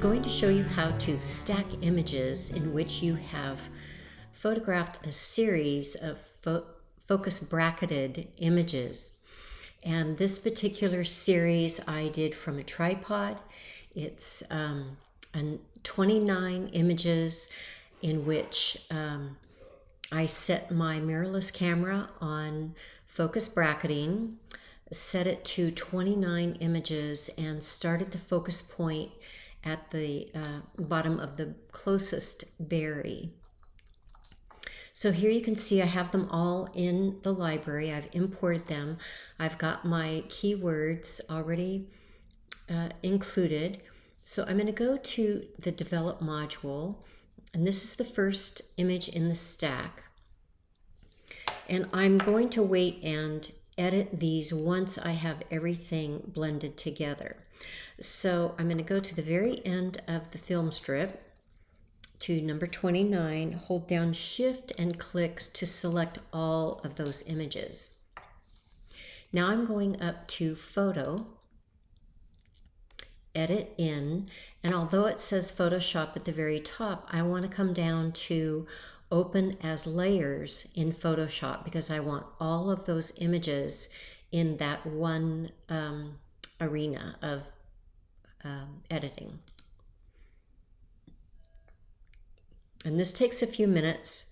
going to show you how to stack images in which you have photographed a series of focus bracketed images. And this particular series I did from a tripod. It's 29 images in which I set my mirrorless camera on focus bracketing, set it to 29 images, and started the focus point at the bottom of the closest berry. So here you can see I have them all in the library. I've imported them. I've got my keywords already included. So I'm going to go to the develop module, and this is the first image in the stack. And I'm going to wait and edit these once I have everything blended together. So I'm going to go to the very end of the film strip to number 29, hold down Shift and clicks to select all of those images. Now I'm going up to Photo, Edit In, and although it says Photoshop at the very top, I want to come down to Open as Layers in Photoshop because I want all of those images in that one arena of editing. And this takes a few minutes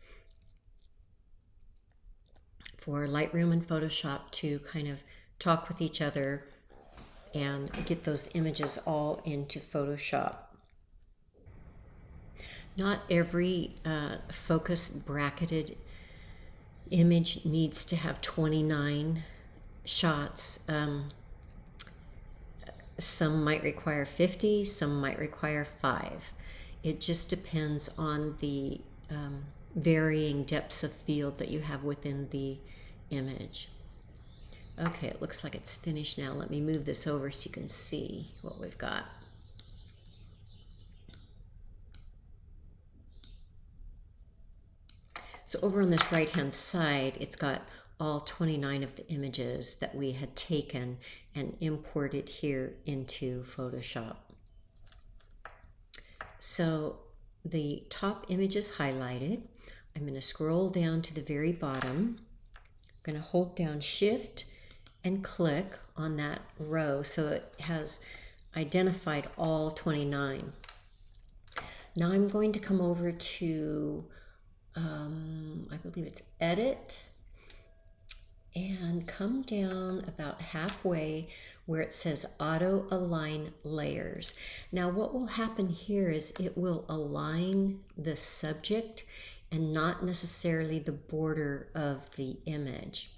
for Lightroom and Photoshop to kind of talk with each other and get those images all into Photoshop. Not every focus bracketed image needs to have 29 shots. Some might require 50, some might require 5. It just depends on the varying depths of field that you have within the image. Okay, it looks like it's finished now. Let me move this over so you can see what we've got. So over on this right-hand side, it's got all 29 of the images that we had taken and imported here into Photoshop. So the top image is highlighted. I'm going to scroll down to the very bottom. I'm going to hold down Shift and click on that row so it has identified all 29. Now I'm going to come over to, I believe it's Edit, and come down about halfway where it says Auto Align Layers. Now what will happen here is it will align the subject and not necessarily the border of the image.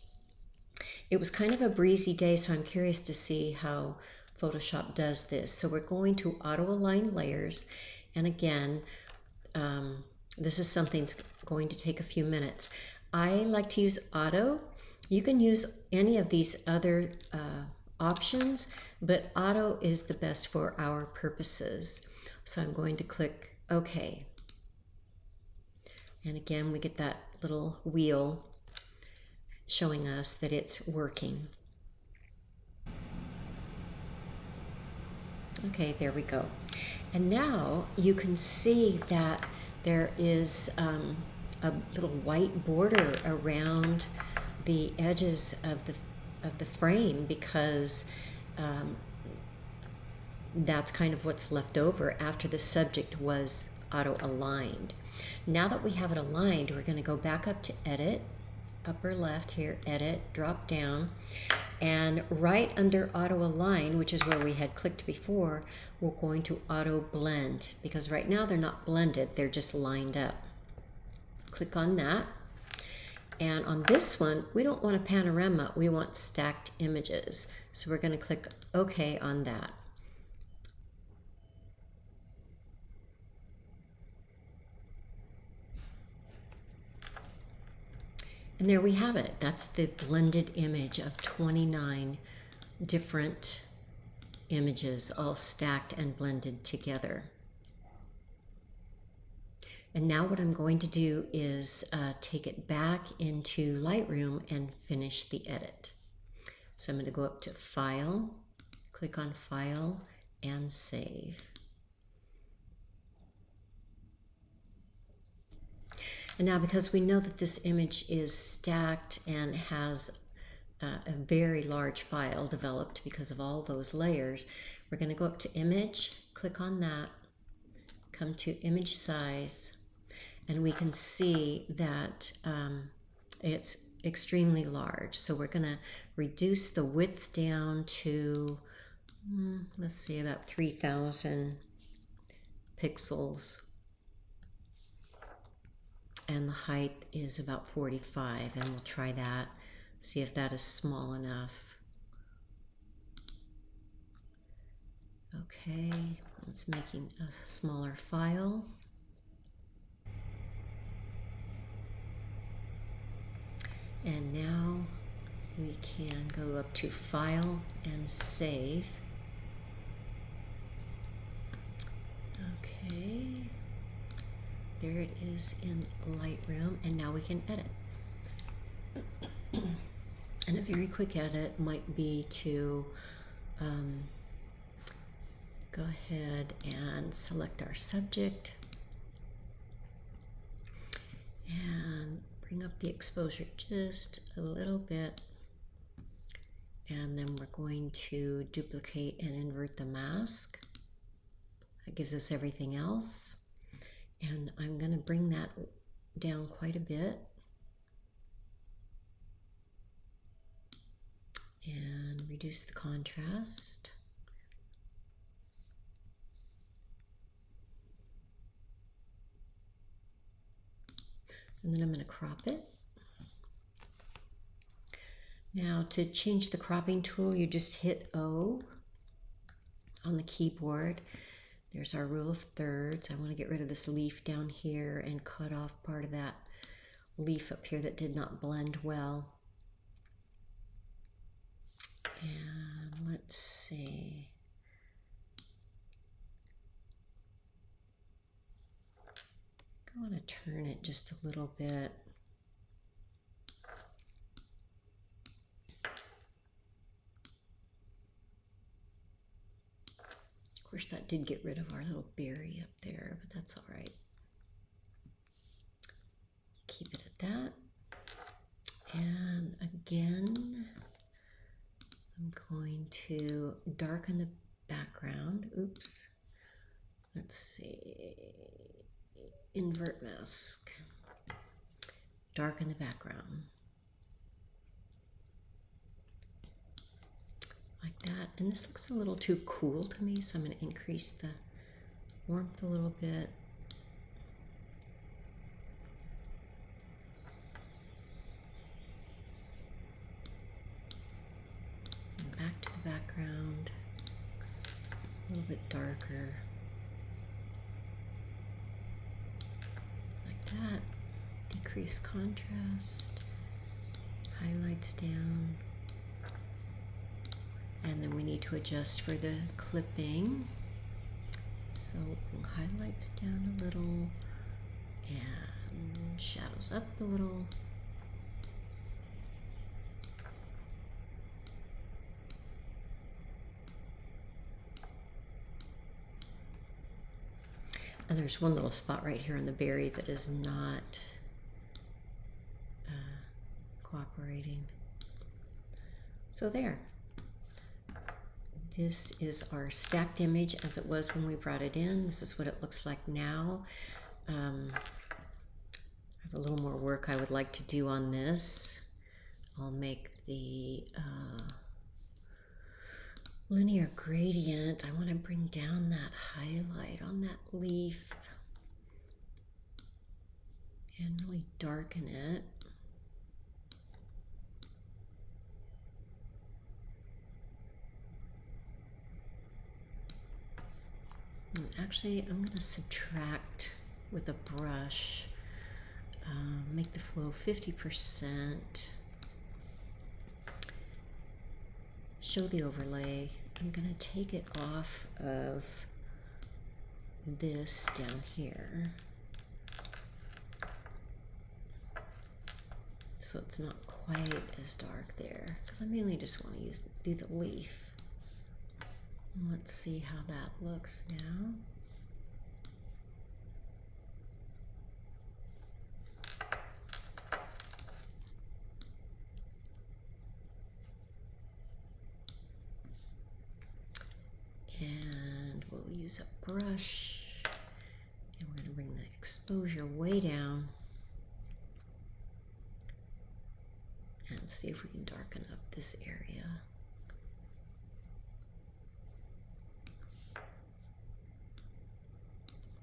It was kind of a breezy day, so I'm curious to see how Photoshop does this. So we're going to Auto Align Layers, and again, this is something that's going to take a few minutes. I like to use Auto. You can use any of these other options, but Auto is the best for our purposes. So I'm going to click OK. And again, we get that little wheel showing us that it's working. Okay, there we go. And now you can see that there is a little white border around the edges of the frame because that's kind of what's left over after the subject was auto-aligned. Now that we have it aligned, we're going to go back up to Edit, upper left here, Edit, drop down, and right under Auto Align, which is where we had clicked before, we're going to Auto Blend because right now they're not blended, they're just lined up. Click on that. And on this one, we don't want a panorama, we want stacked images. So we're going to click OK on that. And there we have it. That's the blended image of 29 different images all stacked and blended together. And now what I'm going to do is take it back into Lightroom and finish the edit. So I'm going to go up to File, click on File, and Save. And now because we know that this image is stacked and has a very large file developed because of all those layers, we're going to go up to Image, click on that, come to Image Size, and we can see that it's extremely large. So we're going to reduce the width down to, let's see, about 3,000 pixels. And the height is about 45, and we'll try that, see if that is small enough. Okay, it's making a smaller file. And now we can go up to File and Save. Okay. There it is in Lightroom, and now we can edit. And a very quick edit might be to go ahead and select our subject and bring up the exposure just a little bit, and then we're going to duplicate and invert the mask. That gives us everything else. And I'm going to bring that down quite a bit. And reduce the contrast. And then I'm going to crop it. Now to change the cropping tool, you just hit O on the keyboard. There's our rule of thirds. I want to get rid of this leaf down here and cut off part of that leaf up here that did not blend well. And let's see. I want to turn it just a little bit. Of course, that did get rid of our little berry up there, but that's all right. Keep it at that. And again, I'm going to darken the background. Oops. Let's see. Invert mask. Darken the background. Like that. And this looks a little too cool to me, so I'm going to increase the warmth a little bit. And back to the background. A little bit darker. Like that. Decrease contrast. Highlights down. And then we need to adjust for the clipping. So bring highlights down a little and shadows up a little. And there's one little spot right here on the berry that is not cooperating. So there. This is our stacked image as it was when we brought it in. This is what it looks like now. I have a little more work I would like to do on this. I'll make the linear gradient. I want to bring down that highlight on that leaf and really darken it. And actually, I'm going to subtract with a brush, make the flow 50%, show the overlay. I'm going to take it off of this down here, so it's not quite as dark there, because I mainly just want to do the leaf. Let's see how that looks now. exposure way down. And see if we can darken up this area.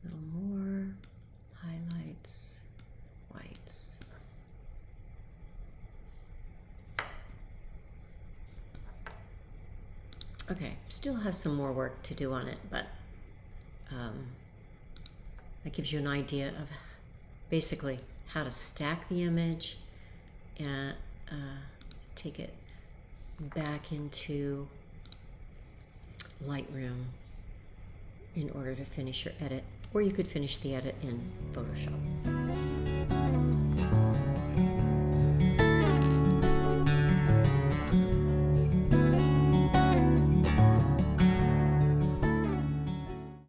A little more highlights, whites. Okay, still has some more work to do on it, but that gives you an idea of basically how to stack the image and take it back into Lightroom in order to finish your edit, or you could finish the edit in Photoshop.